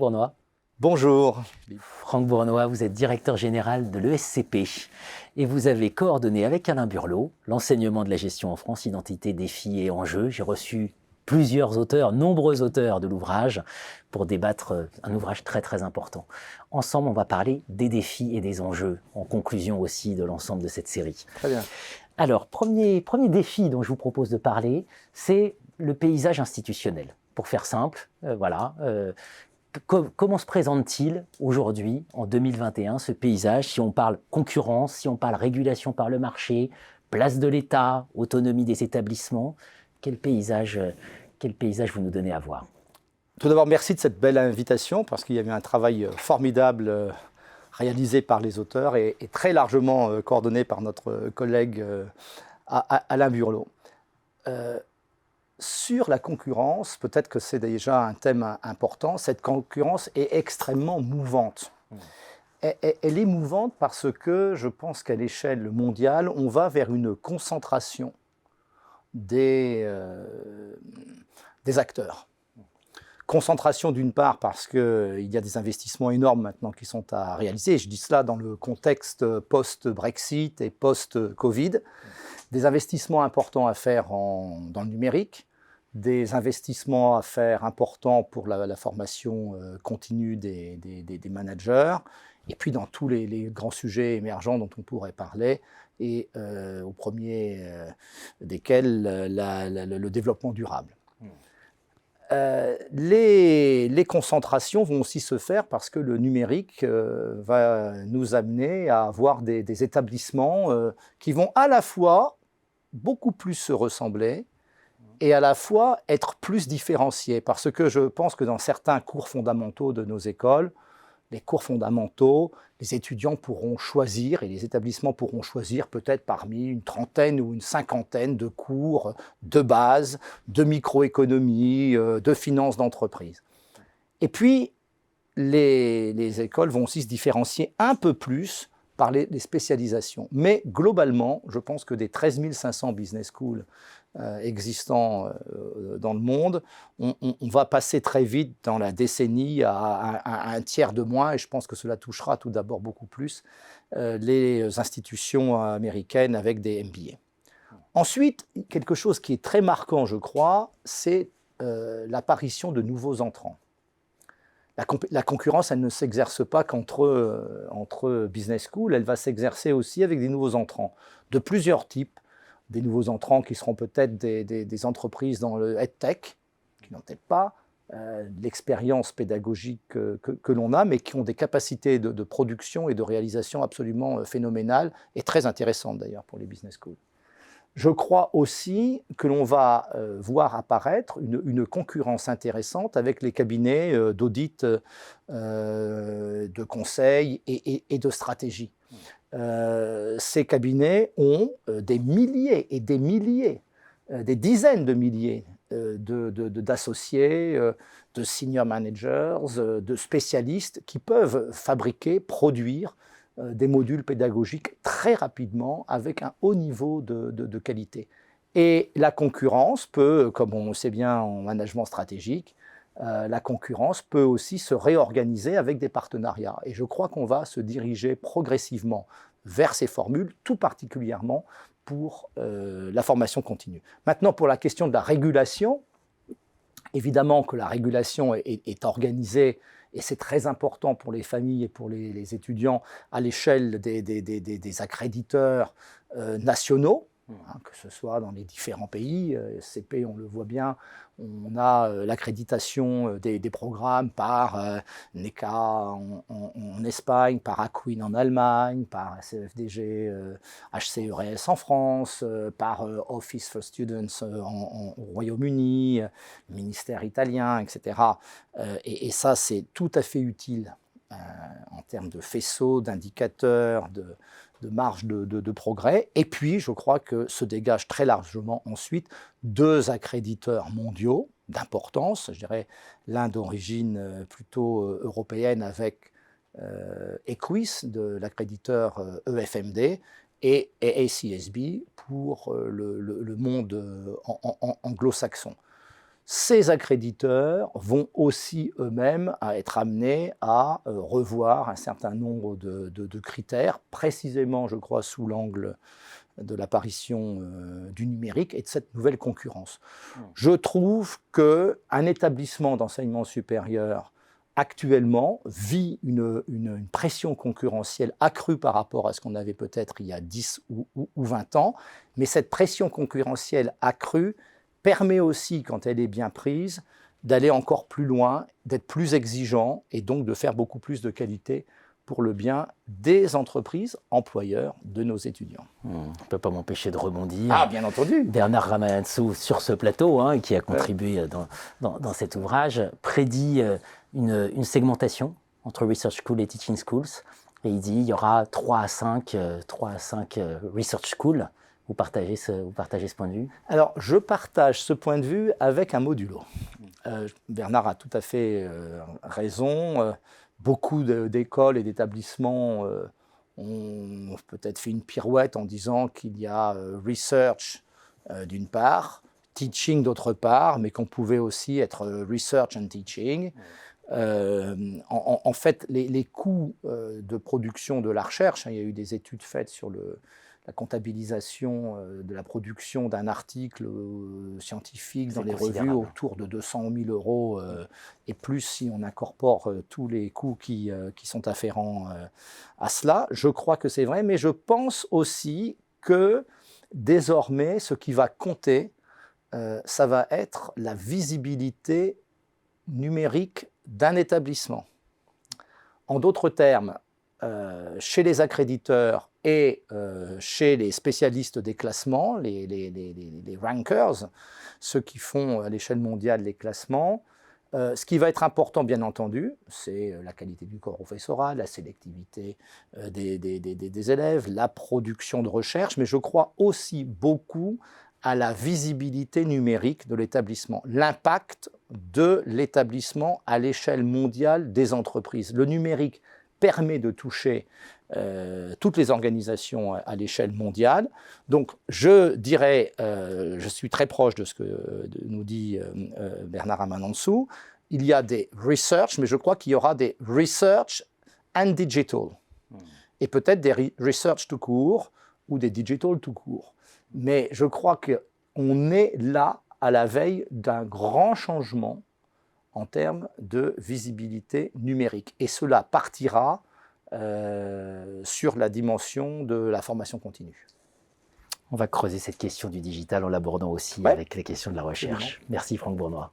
Bournois. Bonjour. Franck Bournois, vous êtes directeur général de l'ESCP et vous avez coordonné avec Alain Burlot l'enseignement de la gestion en France, identité, défis et enjeux. J'ai reçu plusieurs auteurs, nombreux auteurs de l'ouvrage pour débattre un ouvrage très important. Ensemble, on va parler des défis et des enjeux, en conclusion aussi de l'ensemble de cette série. Très bien. Alors, premier défi dont je vous propose de parler, c'est le paysage institutionnel. Pour faire simple, comment se présente-t-il aujourd'hui, en 2021, ce paysage, si on parle concurrence, si on parle régulation par le marché, place de l'État, autonomie des établissements, quel paysage vous nous donnez à voir? Tout d'abord, merci de cette belle invitation, parce qu'il y avait un travail formidable réalisé par les auteurs et très largement coordonné par notre collègue Alain Burlot. Sur la concurrence, peut-être que c'est déjà un thème important, cette concurrence est extrêmement mouvante. Elle est mouvante parce que je pense qu'à l'échelle mondiale, on va vers une concentration des acteurs. Concentration d'une part parce qu'il y a des investissements énormes maintenant qui sont à réaliser, je dis cela dans le contexte post-Brexit et post-Covid, des investissements importants à faire dans le numérique, des investissements à faire importants pour la formation continue des managers, et puis dans tous les grands sujets émergents dont on pourrait parler, et au premier desquels le développement durable. Les concentrations vont aussi se faire parce que le numérique va nous amener à avoir des établissements qui vont à la fois beaucoup plus se ressembler et à la fois être plus différenciés. Parce que je pense que dans certains cours fondamentaux de nos écoles, les cours fondamentaux, les étudiants pourront choisir, et les établissements pourront choisir peut-être parmi une trentaine ou une cinquantaine de cours de base, de microéconomie, de finance d'entreprise. Et puis, les écoles vont aussi se différencier un peu plus par les spécialisations. Mais globalement, je pense que des 13 500 business schools existants dans le monde, on va passer très vite dans la décennie à un tiers de moins, et je pense que cela touchera tout d'abord beaucoup plus les institutions américaines avec des MBA. Ensuite, quelque chose qui est très marquant, je crois, c'est l'apparition de nouveaux entrants. La concurrence, elle ne s'exerce pas qu'entre business schools, elle va s'exercer aussi avec des nouveaux entrants de plusieurs types, des nouveaux entrants qui seront peut-être des entreprises dans le EdTech, qui n'ont peut-être pas l'expérience pédagogique que l'on a, mais qui ont des capacités de production et de réalisation absolument phénoménales et très intéressantes d'ailleurs pour les business schools. Je crois aussi que l'on va voir apparaître une concurrence intéressante avec les cabinets d'audit, de conseil et de stratégie. Ces cabinets ont des milliers et des milliers, des dizaines de milliers d'associés, de senior managers, de spécialistes qui peuvent fabriquer, produire des modules pédagogiques très rapidement avec un haut niveau de qualité. Et la concurrence peut, comme on le sait bien en management stratégique, la concurrence peut aussi se réorganiser avec des partenariats. Et je crois qu'on va se diriger progressivement vers ces formules, tout particulièrement pour la formation continue. Maintenant, pour la question de la régulation, évidemment que la régulation est organisée, et c'est très important pour les familles et pour les étudiants à l'échelle des accréditeurs nationaux, que ce soit dans les différents pays. CP, on le voit bien, on a l'accréditation des programmes par NECA en Espagne, par Acuin en Allemagne, par CFDG, HCERES en France, par Office for Students au Royaume-Uni, ministère italien, etc. Et ça, c'est tout à fait utile en termes de faisceaux, d'indicateurs, de marge de progrès. Et puis, je crois que se dégagent très largement ensuite deux accréditeurs mondiaux d'importance, je dirais l'un d'origine plutôt européenne avec Equis, de l'accréditeur EFMD, et ACSB pour le monde anglo-saxon. ces accréditeurs vont aussi eux-mêmes être amenés à revoir un certain nombre de critères, précisément, je crois, sous l'angle de l'apparition du numérique et de cette nouvelle concurrence. Je trouve qu'un établissement d'enseignement supérieur actuellement vit une pression concurrentielle accrue par rapport à ce qu'on avait peut-être il y a 10 ou 20 ans, mais cette pression concurrentielle accrue permet aussi, quand elle est bien prise, d'aller encore plus loin, d'être plus exigeant et donc de faire beaucoup plus de qualité pour le bien des entreprises employeurs de nos étudiants. On ne peut pas m'empêcher de rebondir. Ah, bien entendu. Bernard Ramanansou, sur ce plateau, qui a contribué dans cet ouvrage, prédit une segmentation entre Research Schools et Teaching Schools. Et il dit qu'il y aura 3 à 5 Research Schools. Vous partagez ce point de vue? Alors, je partage ce point de vue avec un modulo. Bernard a tout à fait raison. Beaucoup d'écoles et d'établissements ont peut-être fait une pirouette en disant qu'il y a research d'une part, teaching d'autre part, mais qu'on pouvait aussi être research and teaching. En fait, les coûts de production de la recherche, il y a eu des études faites sur la comptabilisation de la production d'un article scientifique dans les revues autour de 200 000 euros et plus si on incorpore tous les coûts qui sont afférents à cela. Je crois que c'est vrai, mais je pense aussi que désormais, ce qui va compter, ça va être la visibilité numérique d'un établissement. En d'autres termes, chez les accréditeurs et chez les spécialistes des classements, les rankers, ceux qui font à l'échelle mondiale les classements, ce qui va être important, bien entendu, c'est la qualité du corps professoral, la sélectivité des élèves, la production de recherche, mais je crois aussi beaucoup à la visibilité numérique de l'établissement, l'impact de l'établissement à l'échelle mondiale des entreprises. Le numérique permet de toucher toutes les organisations à l'échelle mondiale. Donc, je dirais, je suis très proche de ce que nous dit Bernard Ramanansou, il y a des research, mais je crois qu'il y aura des research and digital. Et peut-être des research tout court ou des digital tout court. Mais je crois qu'on est là à la veille d'un grand changement en termes de visibilité numérique. Et cela partira sur la dimension de la formation continue. On va creuser cette question du digital en l'abordant aussi avec les questions de la recherche. Merci Franck Bournois.